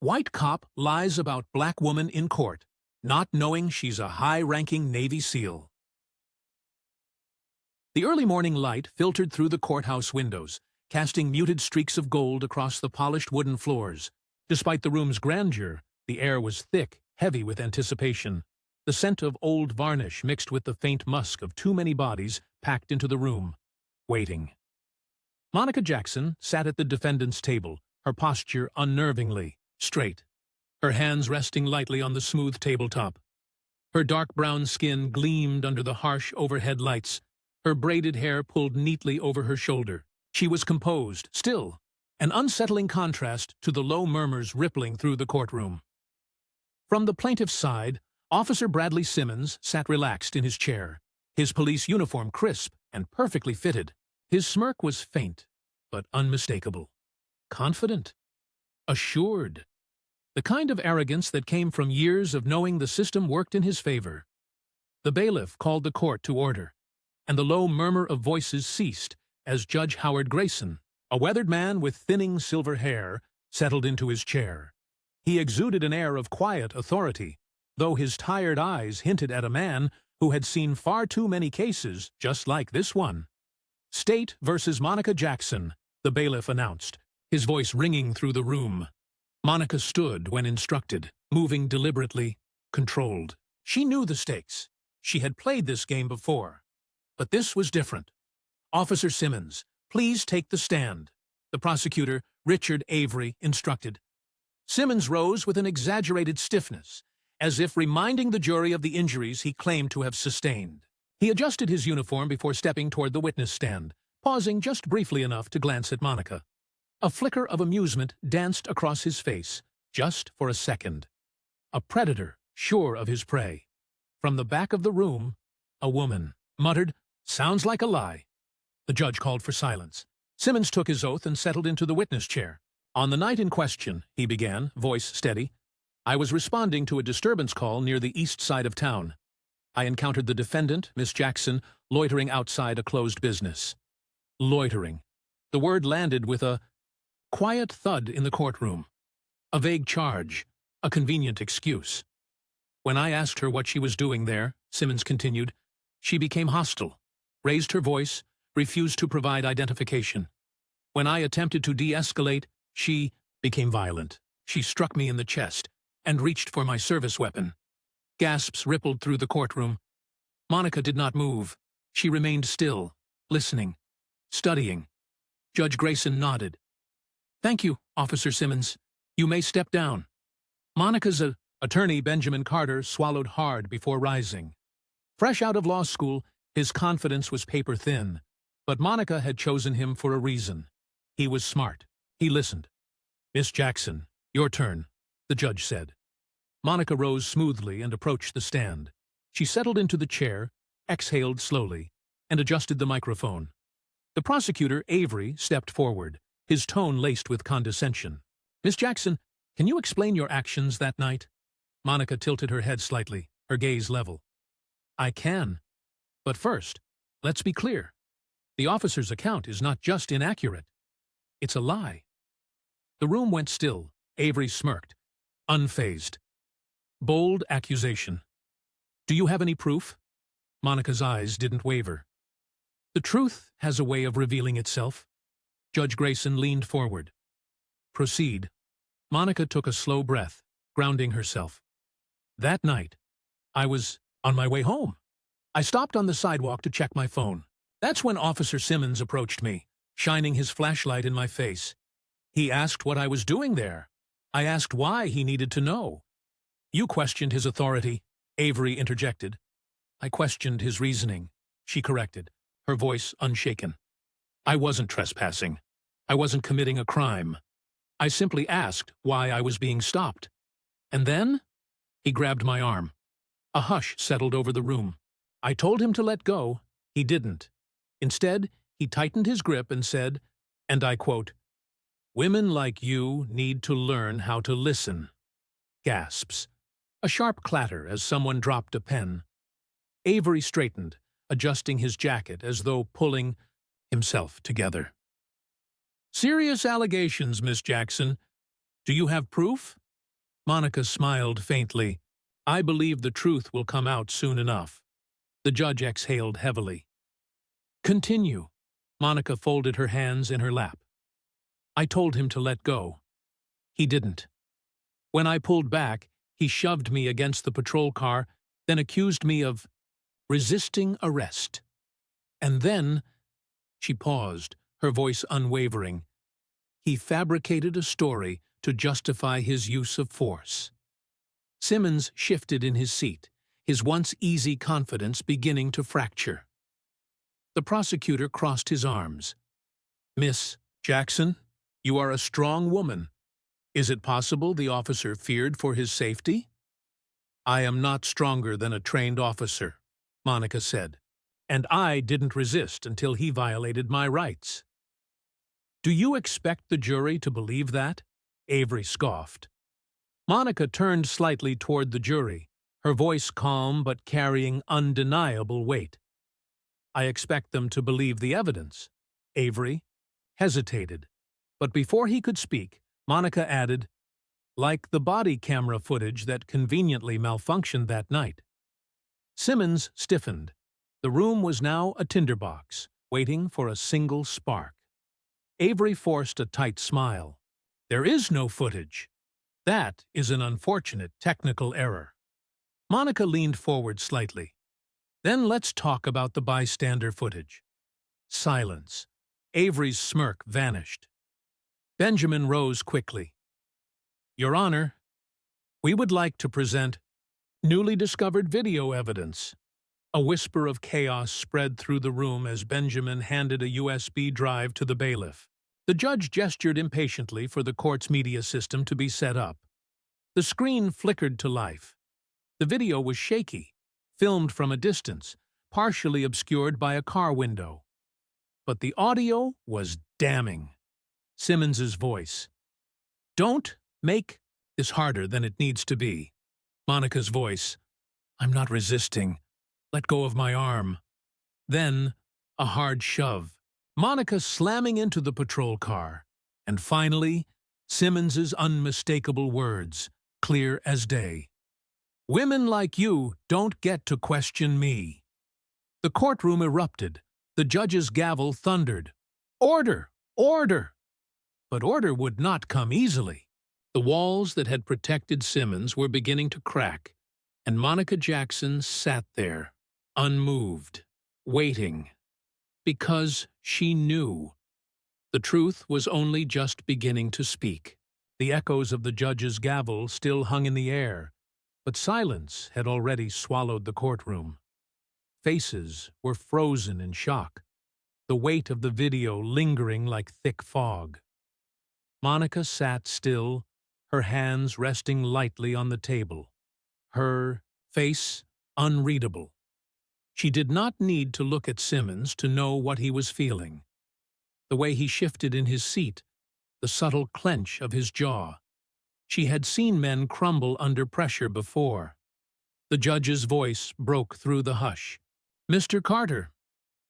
White cop lies about black woman in court, not knowing she's a high-ranking Navy SEAL. The early morning light filtered through the courthouse windows, casting muted streaks of gold across the polished wooden floors. Despite the room's grandeur, the air was thick, heavy with anticipation. The scent of old varnish mixed with the faint musk of too many bodies packed into the room, waiting. Monica Jackson sat at the defendant's table, her posture unnervingly straight, her hands resting lightly on the smooth tabletop. Her dark brown skin gleamed under the harsh overhead lights, her braided hair pulled neatly over her shoulder. She was composed, still, an unsettling contrast to the low murmurs rippling through the courtroom. From the plaintiff's side, Officer Bradley Simmons sat relaxed in his chair, his police uniform crisp and perfectly fitted. His smirk was faint, but unmistakable. Confident. Assured. The kind of arrogance that came from years of knowing the system worked in his favor. The bailiff called the court to order, and the low murmur of voices ceased as Judge Howard Grayson, a weathered man with thinning silver hair, settled into his chair. He exuded an air of quiet authority, though his tired eyes hinted at a man who had seen far too many cases just like this one. State versus Monica Jackson, the bailiff announced, his voice ringing through the room. Monica stood when instructed, moving deliberately, controlled. She knew the stakes. She had played this game before. But this was different. Officer Simmons, please take the stand, the prosecutor, Richard Avery, instructed. Simmons rose with an exaggerated stiffness, as if reminding the jury of the injuries he claimed to have sustained. He adjusted his uniform before stepping toward the witness stand, pausing just briefly enough to glance at Monica. A flicker of amusement danced across his face, just for a second. A predator, sure of his prey. From the back of the room, a woman muttered, "Sounds like a lie." The judge called for silence. Simmons took his oath and settled into the witness chair. On the night in question, he began, voice steady, I was responding to a disturbance call near the east side of town. I encountered the defendant, Miss Jackson, loitering outside a closed business. Loitering. The word landed with a quiet thud in the courtroom. A vague charge, a convenient excuse. When I asked her what she was doing there, Simmons continued, she became hostile, raised her voice, refused to provide identification. When I attempted to de-escalate, she became violent. She struck me in the chest and reached for my service weapon. Gasps rippled through the courtroom. Monica did not move. She remained still, listening, studying. Judge Grayson nodded. Thank you, Officer Simmons. You may step down. Monica's attorney, Benjamin Carter, swallowed hard before rising. Fresh out of law school, his confidence was paper-thin. But Monica had chosen him for a reason. He was smart. He listened. Miss Jackson, your turn, the judge said. Monica rose smoothly and approached the stand. She settled into the chair, exhaled slowly, and adjusted the microphone. The prosecutor, Avery, stepped forward, his tone laced with condescension. Miss Jackson, can you explain your actions that night? Monica tilted her head slightly, her gaze level. I can. But first, let's be clear. The officer's account is not just inaccurate. It's a lie. The room went still. Avery smirked, unfazed. Bold accusation. Do you have any proof? Monica's eyes didn't waver. The truth has a way of revealing itself. Judge Grayson leaned forward. Proceed. Monica took a slow breath, grounding herself. That night, I was on my way home. I stopped on the sidewalk to check my phone. That's when Officer Simmons approached me, shining his flashlight in my face. He asked what I was doing there. I asked why he needed to know. You questioned his authority, Avery interjected. I questioned his reasoning, she corrected, her voice unshaken. I wasn't trespassing. I wasn't committing a crime. I simply asked why I was being stopped. And then, he grabbed my arm. A hush settled over the room. I told him to let go. He didn't. Instead, he tightened his grip and said, and I quote, "Women like you need to learn how to listen." Gasps. A sharp clatter as someone dropped a pen. Avery straightened, adjusting his jacket as though pulling himself together. Serious allegations, Miss Jackson. Do you have proof? Monica smiled faintly. I believe the truth will come out soon enough. The judge exhaled heavily. Continue. Monica folded her hands in her lap. I told him to let go. He didn't. When I pulled back, he shoved me against the patrol car, then accused me of resisting arrest. And then, she paused, her voice unwavering, he fabricated a story to justify his use of force. Simmons shifted in his seat, his once easy confidence beginning to fracture. The prosecutor crossed his arms. Miss Jackson, you are a strong woman. Is it possible the officer feared for his safety? I am not stronger than a trained officer, Monica said, and I didn't resist until he violated my rights. Do you expect the jury to believe that? Avery scoffed. Monica turned slightly toward the jury, her voice calm but carrying undeniable weight. I expect them to believe the evidence. Avery hesitated, but before he could speak, Monica added, like the body camera footage that conveniently malfunctioned that night. Simmons stiffened. The room was now a tinderbox, waiting for a single spark. Avery forced a tight smile. There is no footage. That is an unfortunate technical error. Monica leaned forward slightly. Then let's talk about the bystander footage. Silence. Avery's smirk vanished. Benjamin rose quickly. Your Honor, we would like to present newly discovered video evidence. A whisper of chaos spread through the room as Benjamin handed a USB drive to the bailiff. The judge gestured impatiently for the court's media system to be set up. The screen flickered to life. The video was shaky, filmed from a distance, partially obscured by a car window. But the audio was damning. Simmons's voice. Don't make this harder than it needs to be. Monica's voice. I'm not resisting. Let go of my arm. Then, a hard shove. Monica slamming into the patrol car. And finally, Simmons's unmistakable words, clear as day. Women like you don't get to question me. The courtroom erupted. The judge's gavel thundered. Order! Order! But order would not come easily. The walls that had protected Simmons were beginning to crack, and Monica Jackson sat there, unmoved, waiting, because she knew. The truth was only just beginning to speak. The echoes of the judge's gavel still hung in the air, but silence had already swallowed the courtroom. Faces were frozen in shock, the weight of the video lingering like thick fog. Monica sat still, her hands resting lightly on the table, her face unreadable. She did not need to look at Simmons to know what he was feeling. The way he shifted in his seat, the subtle clench of his jaw. She had seen men crumble under pressure before. The judge's voice broke through the hush. Mr. Carter,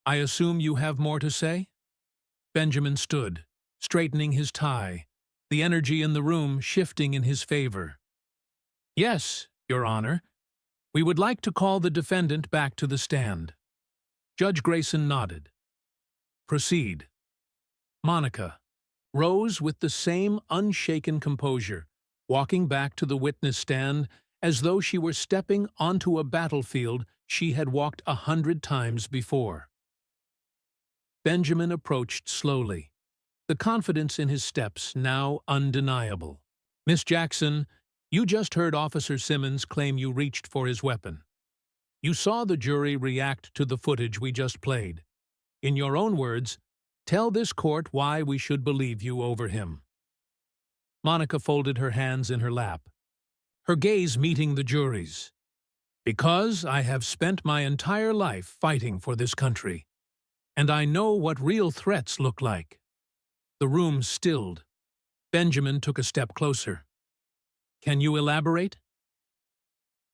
I assume you have more to say? Benjamin stood, straightening his tie, the energy in the room shifting in his favor. Yes, Your Honor. We would like to call the defendant back to the stand. Judge Grayson nodded. Proceed. Monica rose with the same unshaken composure, walking back to the witness stand as though she were stepping onto a battlefield she had walked 100 times before. Benjamin approached slowly, the confidence in his steps now undeniable. Miss Jackson, you just heard Officer Simmons claim you reached for his weapon. You saw the jury react to the footage we just played. In your own words, tell this court why we should believe you over him. Monica folded her hands in her lap, her gaze meeting the jury's. Because I have spent my entire life fighting for this country, and I know what real threats look like. The room stilled. Benjamin took a step closer. Can you elaborate?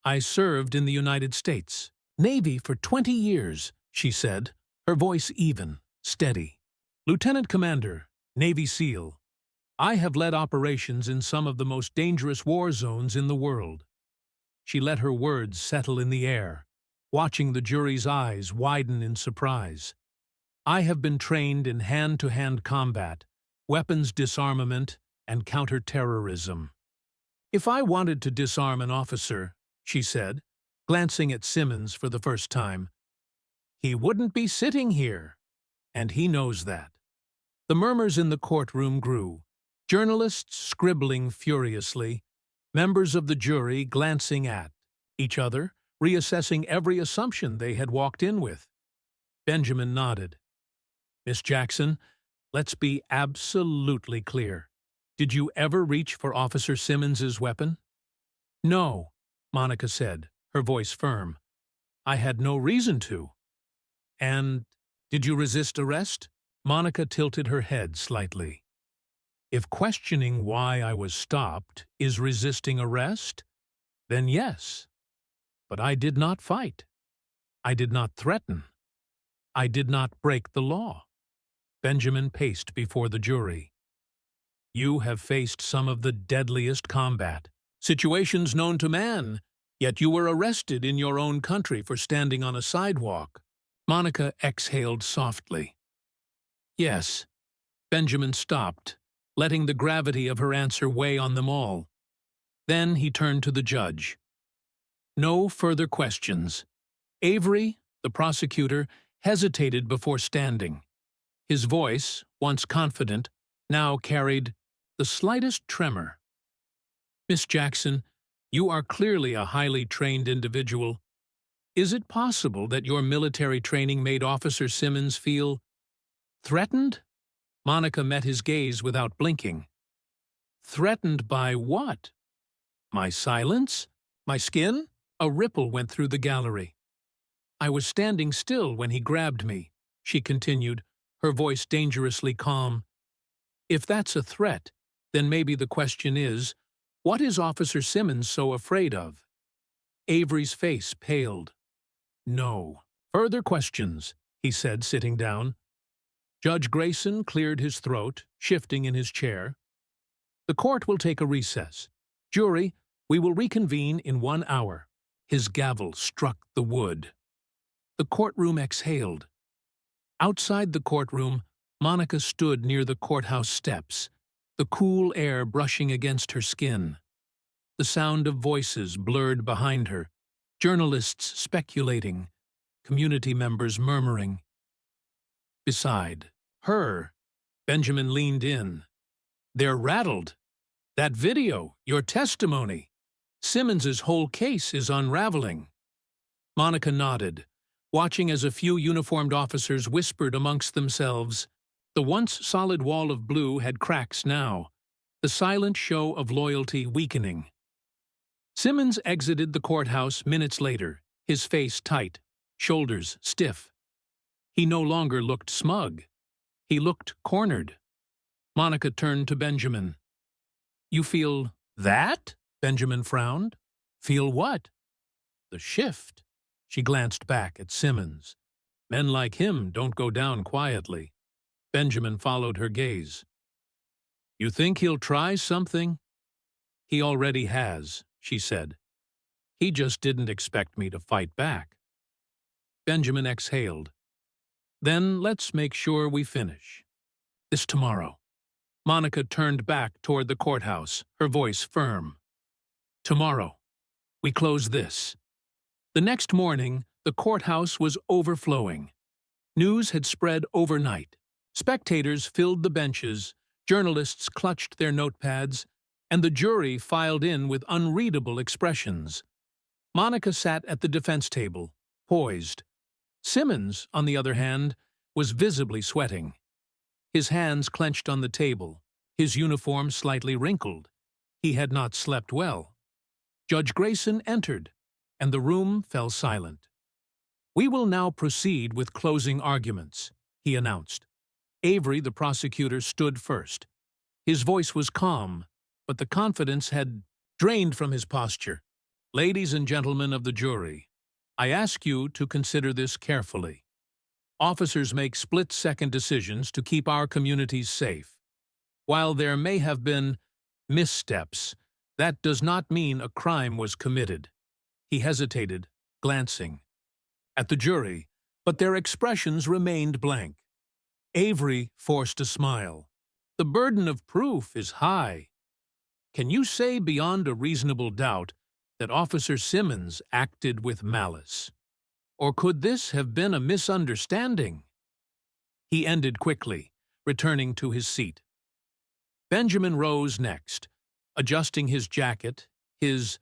I served in the United States Navy for 20 years, she said, her voice even, steady. Lieutenant Commander, Navy SEAL. I have led operations in some of the most dangerous war zones in the world. She let her words settle in the air, watching the jury's eyes widen in surprise. I have been trained in hand-to-hand combat, weapons disarmament, and counter-terrorism. If I wanted to disarm an officer, she said, glancing at Simmons for the first time, he wouldn't be sitting here, and he knows that. The murmurs in the courtroom grew, journalists scribbling furiously, members of the jury glancing at each other, reassessing every assumption they had walked in with. Benjamin nodded. Miss Jackson, let's be absolutely clear. Did you ever reach for Officer Simmons's weapon? No, Monica said, her voice firm. I had no reason to. And did you resist arrest? Monica tilted her head slightly. If questioning why I was stopped is resisting arrest, then yes. But I did not fight. I did not threaten. I did not break the law. Benjamin paced before the jury. You have faced some of the deadliest combat, situations known to man, yet you were arrested in your own country for standing on a sidewalk. Monica exhaled softly. Yes. Benjamin stopped, letting the gravity of her answer weigh on them all. Then he turned to the judge. No further questions. Avery, the prosecutor, hesitated before standing. His voice, once confident, now carried the slightest tremor. Miss Jackson, you are clearly a highly trained individual. Is it possible that your military training made Officer Simmons feel threatened? Monica met his gaze without blinking. Threatened by what? My silence? My skin? A ripple went through the gallery. I was standing still when he grabbed me, she continued, her voice dangerously calm. If that's a threat, then maybe the question is, what is Officer Simmons so afraid of? Avery's face paled. No. Further questions, he said, sitting down. Judge Grayson cleared his throat, shifting in his chair. The court will take a recess. Jury, we will reconvene in 1 hour. His gavel struck the wood. The courtroom exhaled. Outside the courtroom, Monica stood near the courthouse steps, the cool air brushing against her skin. The sound of voices blurred behind her, journalists speculating, community members murmuring. Beside her, Benjamin leaned in. They're rattled. That video, your testimony. Simmons's whole case is unraveling. Monica nodded, watching as a few uniformed officers whispered amongst themselves. The once solid wall of blue had cracks now, the silent show of loyalty weakening. Simmons exited the courthouse minutes later, his face tight, shoulders stiff. He no longer looked smug. He looked cornered. Monica turned to Benjamin. You feel that? Benjamin frowned. Feel what? The shift. She glanced back at Simmons. Men like him don't go down quietly. Benjamin followed her gaze. You think he'll try something? He already has, she said. He just didn't expect me to fight back. Benjamin exhaled. Then let's make sure we finish. This tomorrow. Monica turned back toward the courthouse, her voice firm. Tomorrow. We close this. The next morning, the courthouse was overflowing. News had spread overnight. Spectators filled the benches, journalists clutched their notepads, and the jury filed in with unreadable expressions. Monica sat at the defense table, poised. Simmons, on the other hand, was visibly sweating. His hands clenched on the table, his uniform slightly wrinkled. He had not slept well. Judge Grayson entered, and the room fell silent. We will now proceed with closing arguments, he announced. Avery, the prosecutor, stood first. His voice was calm, but the confidence had drained from his posture. Ladies and gentlemen of the jury, I ask you to consider this carefully. Officers make split-second decisions to keep our communities safe. While there may have been missteps, that does not mean a crime was committed. He hesitated, glancing at the jury, but their expressions remained blank. Avery forced a smile. The burden of proof is high. Can you say beyond a reasonable doubt that Officer Simmons acted with malice? Or could this have been a misunderstanding? He ended quickly, returning to his seat. Benjamin rose next, adjusting his jacket, his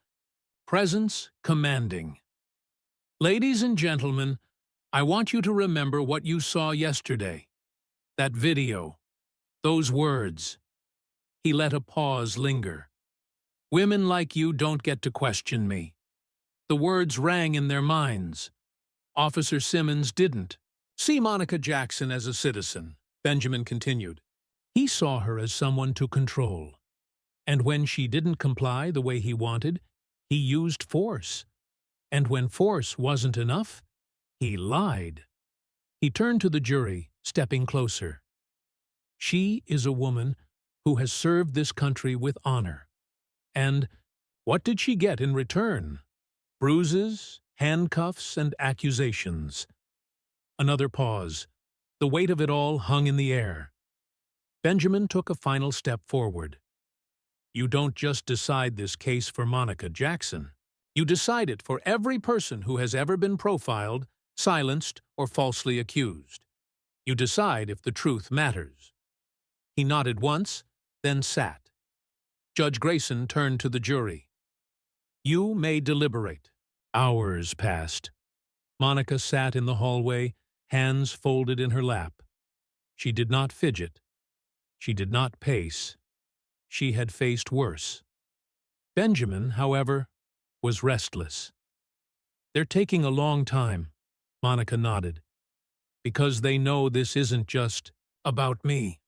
presence commanding. Ladies and gentlemen, I want you to remember what you saw yesterday. That video. Those words. He let a pause linger. Women like you don't get to question me. The words rang in their minds. Officer Simmons didn't see Monica Jackson as a citizen, Benjamin continued. He saw her as someone to control. And when she didn't comply the way he wanted, he used force. And when force wasn't enough, he lied. He turned to the jury, stepping closer. She is a woman who has served this country with honor. And what did she get in return? Bruises, handcuffs, and accusations. Another pause. The weight of it all hung in the air. Benjamin took a final step forward. You don't just decide this case for Monica Jackson. You decide it for every person who has ever been profiled, silenced, or falsely accused. You decide if the truth matters. He nodded once, then sat. Judge Grayson turned to the jury. You may deliberate. Hours passed. Monica sat in the hallway, hands folded in her lap. She did not fidget. She did not pace. She had faced worse. Benjamin, however, was restless. They're taking a long time, Monica nodded, because they know this isn't just about me.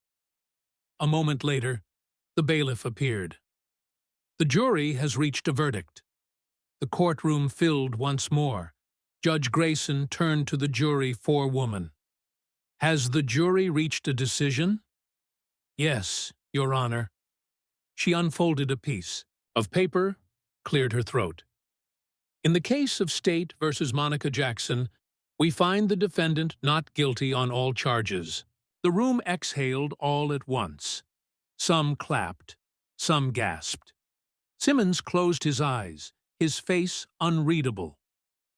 A moment later, the bailiff appeared. The jury has reached a verdict. The courtroom filled once more. Judge Grayson turned to the jury forewoman. Has the jury reached a decision? Yes, Your Honor. She unfolded a piece of paper, cleared her throat. In the case of State versus Monica Jackson, we find the defendant not guilty on all charges. The room exhaled all at once. Some clapped, some gasped. Simmons closed his eyes, his face unreadable.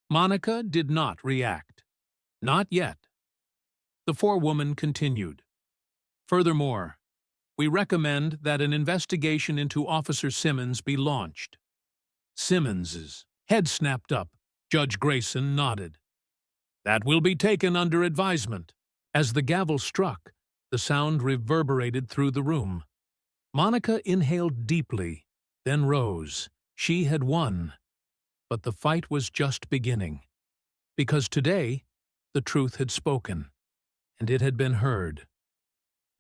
Monica did not react. Not yet. The forewoman continued. Furthermore, we recommend that an investigation into Officer Simmons be launched. Simmons's head snapped up. Judge Grayson nodded. That will be taken under advisement. As the gavel struck, the sound reverberated through the room. Monica inhaled deeply, then rose. She had won. But the fight was just beginning. Because today, the truth had spoken, and it had been heard.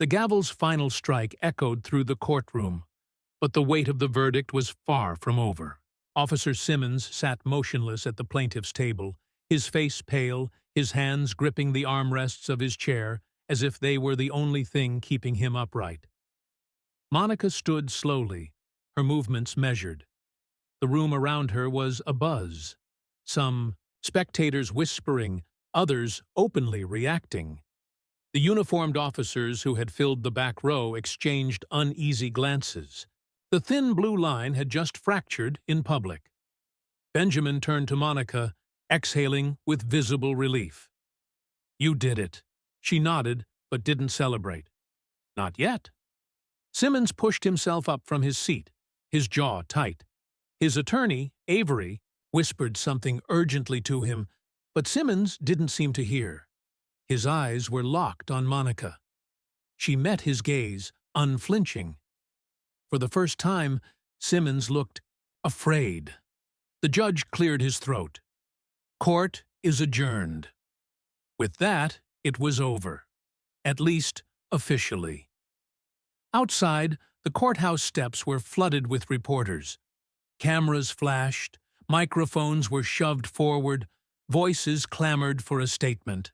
The gavel's final strike echoed through the courtroom, but the weight of the verdict was far from over. Officer Simmons sat motionless at the plaintiff's table, his face pale, his hands gripping the armrests of his chair as if they were the only thing keeping him upright. Monica stood slowly, her movements measured. The room around her was abuzz, some spectators whispering, others openly reacting. The uniformed officers who had filled the back row exchanged uneasy glances. The thin blue line had just fractured in public. Benjamin turned to Monica, exhaling with visible relief. You did it. She nodded, but didn't celebrate. Not yet. Simmons pushed himself up from his seat, his jaw tight. His attorney, Avery, whispered something urgently to him, but Simmons didn't seem to hear. His eyes were locked on Monica. She met his gaze, unflinching. For the first time, Simmons looked afraid. The judge cleared his throat. Court is adjourned. With that, it was over. At least, officially. Outside, the courthouse steps were flooded with reporters. Cameras flashed, microphones were shoved forward, voices clamored for a statement.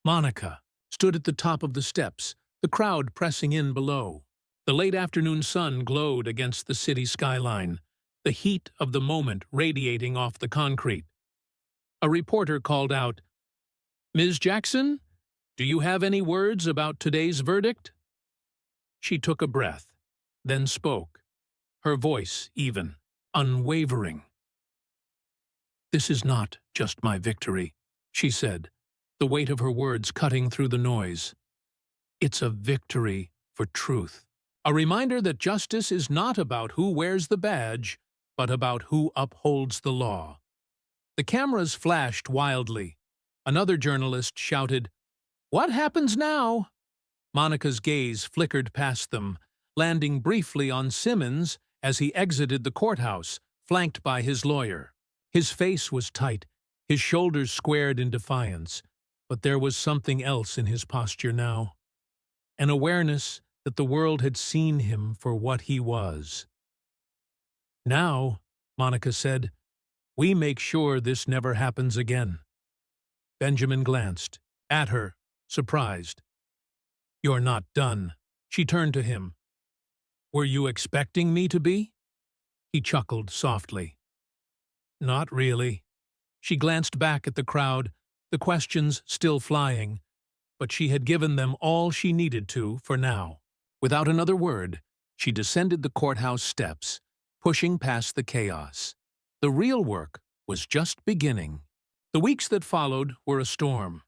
Monica stood at the top of the steps, the crowd pressing in below. The late afternoon sun glowed against the city skyline, the heat of the moment radiating off the concrete. A reporter called out, "Ms. Jackson, do you have any words about today's verdict?" She took a breath, then spoke, her voice even, unwavering. "This is not just my victory," she said, the weight of her words cutting through the noise. "It's a victory for truth. A reminder that justice is not about who wears the badge, but about who upholds the law." The cameras flashed wildly. Another journalist shouted, "What happens now?" Monica's gaze flickered past them, landing briefly on Simmons as he exited the courthouse, flanked by his lawyer. His face was tight, his shoulders squared in defiance, but there was something else in his posture now. An awareness that the world had seen him for what he was. "Now," Monica said, "we make sure this never happens again." Benjamin glanced at her, surprised. "You're not done." She turned to him. "Were you expecting me to be?" He chuckled softly. "Not really." She glanced back at the crowd, the questions still flying, but she had given them all she needed to for now. Without another word, she descended the courthouse steps, pushing past the chaos. The real work was just beginning. The weeks that followed were a storm.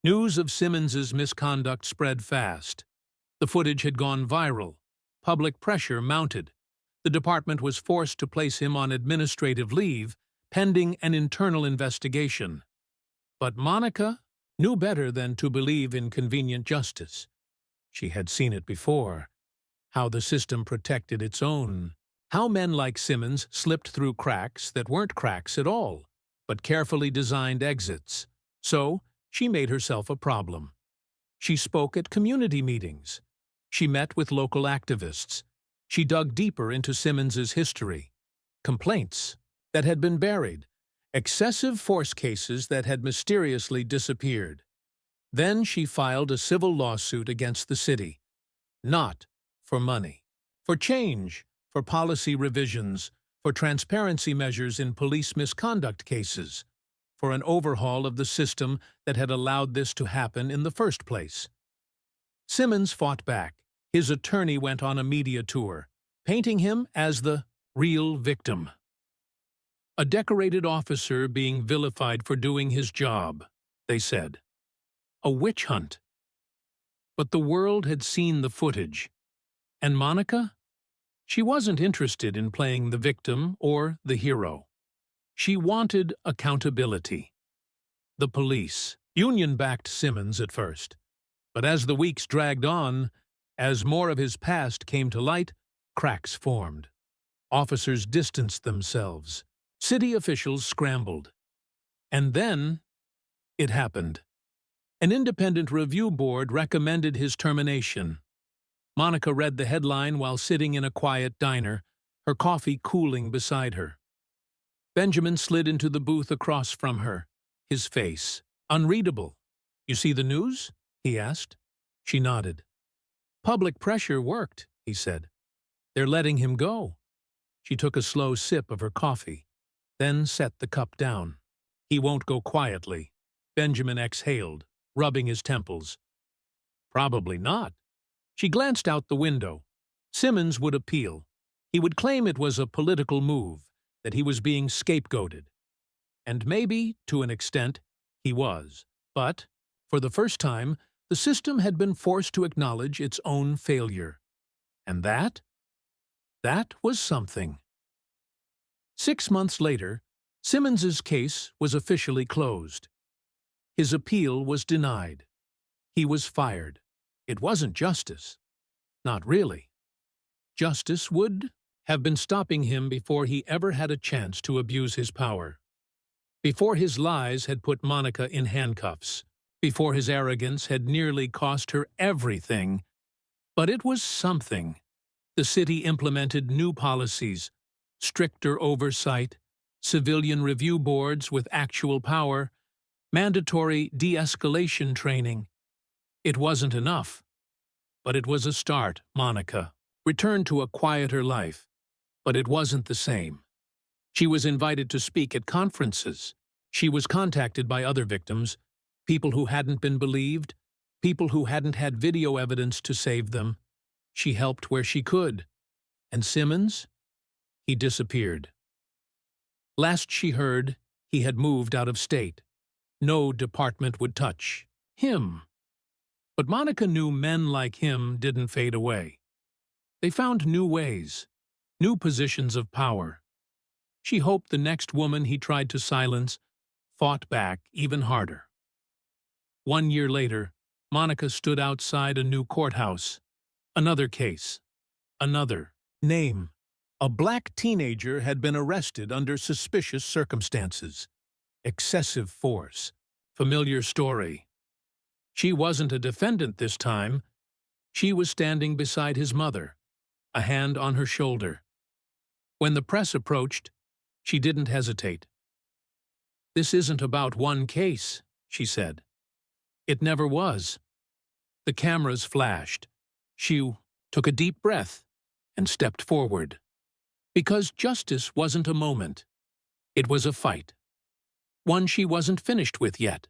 News of Simmons's misconduct spread fast. The footage had gone viral. Public pressure mounted. The department was forced to place him on administrative leave, pending an internal investigation. But Monica knew better than to believe in convenient justice. She had seen it before, how the system protected its own, how men like Simmons slipped through cracks that weren't cracks at all, but carefully designed exits. So she made herself a problem. She spoke at community meetings. She met with local activists. She dug deeper into Simmons's history. Complaints that had been buried, excessive force cases that had mysteriously disappeared. Then she filed a civil lawsuit against the city. Not for money. For change, for policy revisions, for transparency measures in police misconduct cases, for an overhaul of the system that had allowed this to happen in the first place. Simmons fought back. His attorney went on a media tour, painting him as the real victim. A decorated officer being vilified for doing his job, they said. A witch hunt. But the world had seen the footage. And Monica? She wasn't interested in playing the victim or the hero. She wanted accountability. The police, union-backed Simmons at first. But as the weeks dragged on, as more of his past came to light, cracks formed. Officers distanced themselves. City officials scrambled. And then it happened. An independent review board recommended his termination. Monica read the headline while sitting in a quiet diner, her coffee cooling beside her. Benjamin slid into the booth across from her, his face unreadable. "You see the news?" he asked. She nodded. "Public pressure worked," he said. "They're letting him go." She took a slow sip of her coffee, then set the cup down. "He won't go quietly," Benjamin exhaled, rubbing his temples. "Probably not." She glanced out the window. Simmons would appeal. He would claim it was a political move, that he was being scapegoated. And maybe, to an extent, he was. But, for the first time, the system had been forced to acknowledge its own failure. And that was something. 6 months later, Simmons's case was officially closed. His appeal was denied. He was fired. It wasn't justice. Not really. Justice would have been stopping him before he ever had a chance to abuse his power. Before his lies had put Monica in handcuffs. Before his arrogance had nearly cost her everything. But it was something. The city implemented new policies, stricter oversight, civilian review boards with actual power, mandatory de-escalation training. It wasn't enough, but it was a start, Monica. returned to a quieter life, but it wasn't the same. She was invited to speak at conferences. She was contacted by other victims, people who hadn't been believed, people who hadn't had video evidence to save them. She helped where she could. And Simmons? He disappeared. Last she heard, he had moved out of state. No department would touch him. But Monica knew men like him didn't fade away. They found new ways, new positions of power. She hoped the next woman he tried to silence fought back even harder. 1 year later, Monica stood outside a new courthouse. Another case. Another name. A black teenager had been arrested under suspicious circumstances. Excessive force. Familiar story. She wasn't a defendant this time. She was standing beside his mother, a hand on her shoulder. When the press approached, she didn't hesitate. "This isn't about one case," she said. "It never was." The cameras flashed. She took a deep breath and stepped forward. Because justice wasn't a moment. It was a fight. One she wasn't finished with yet.